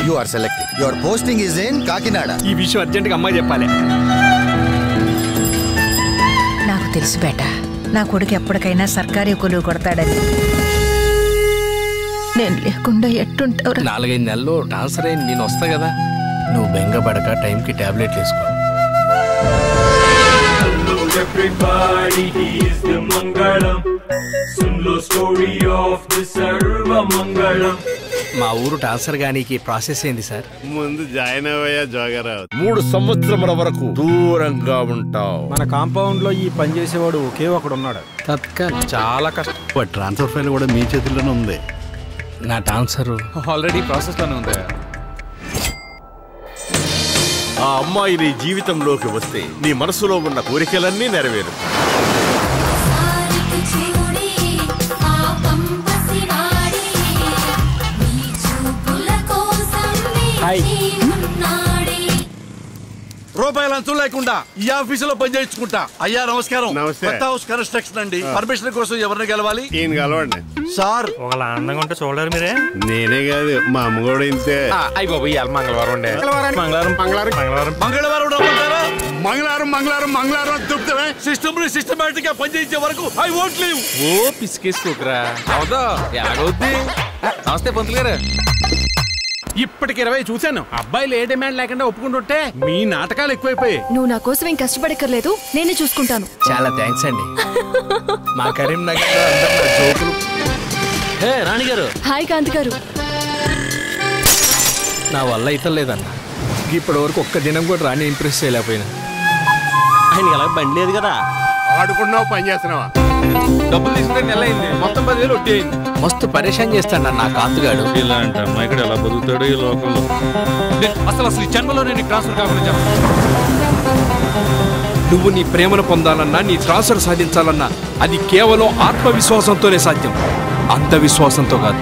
You are selected. Your posting is in Kakinada. ఈ విషయం urgent గా అమ్మాయి చెప్పాలి. నాకు తెలుసు బేట, నా కొడుకు ఎప్పటికైనా సర్కారీ కొలువు కొడతాడని. నేను లేకుండా ఎట్టుంటావు? 4-5 నెలల్లో ట్రాన్స్ఫర్ అయ్యి నేను వస్తా కదా. నువ్వు బెంగపడక టైంకి టాబ్లెట్లు వేసుకో. Everybody, he is the Mangalam. Sun lo story of the Sarva Mangalam. మా ఊరు ట్రాన్స్ఫర్ గానికి ప్రాసెస్ ఏంది సార్? ముందు జాయిన్ అవ్వయా జోగరావు. 3 సంవత్సరముల వరకు దూరంగా ఉంటావు. మన కాంపౌండ్ లో ఈ పని చేసేవాడు ఒకే ఒకడు ఉన్నాడు. తత్కాల్ చాలా కష్టం. ట్రాన్స్ఫర్ ఫైల్ కూడా మీ చేతుల్లోనే ఉంది. నా ట్రాన్స్ఫర్ ఆల్రెడీ ప్రాసెస్ లోనే ఉంది. ఆ అమ్మాయి నీ జీవితంలోకి వస్తే నీ మనసులో ఉన్న కోరికలన్నీ నెరవేరు. రూపాయలు అంచు లేకుండా ఈ ఆఫీసులో పని చేయించుకుంటా. అయ్యా నమస్కారం. నమస్తే. కొత్త హౌస్ కన్స్ట్రక్షన్ అండి. పర్మిషన్ కోసం ఎవరిని గెలవాలి? ఈయన కలవండి సార్. ఒకలా ఆనందంగా ఉంటే చూడలేరు మీరే. నేనే కాదు మా అమ్మ కూడా ఇంతే. అయ్యి బాబు ఇవాళ మంగళవారం ఉండే. మంగళవారం రమ్మంటారా? మంగళవారం చెప్తావే. సిస్టమేటిక్ గా పని చేయించే వరకు ఐ వోంట్ లీవ్. ఓ పిసికేసుకోకరా. అవుదా ఎలాగవుద్ది? నమస్తే పంతులు గారు. ఇప్పటికి 20 చూశాను. అబ్బాయిలు ఏ డిమాండ్ లేకుండా ఒప్పుకుంటుంటే మీ నాటకాలు ఎక్కువైపోయాయి. నువ్వు నా కోసం ఏం కష్టపడక్కర్లేదు, నేనే చూసుకుంటాను. చాలా థ్యాంక్స్ అండి. మా కరీంనగర్ లో అందరూ నా జోకులు. హే రాణి గారు. హాయ్ కాంతి గారు. నా వల్ల అయితే లేదన్న. ఇప్పటి వరకు ఒక్క దినం కూడా రాణి ఇంప్రెస్ చేయలేకపోయినా. ఆయన ఎలా బండి లేదు కదా. ఆడుకున్నావు పని చేస్తున్నావా? డబ్బులు తీసుకుంటే నెల అయింది. మొత్తం 10,000 వడ్డీ అయింది. మస్తు పరేషాన్ చేస్తాడు నా కాంతుగాడు. ఇలాంటి అమ్మాయి ఇక్కడ ఎలా బతుకుతాడు ఈ లోకంలో? అసలు ఈ జన్మలో నేను ట్రాన్స్ఫర్ కాకుండా నువ్వు నీ ప్రేమను పొందాలన్నా, నీ ట్రాన్స్ఫర్ సాధించాలన్నా అది కేవలం ఆత్మవిశ్వాసంతోనే సాధ్యం, అంధవిశ్వాసంతో కాదు.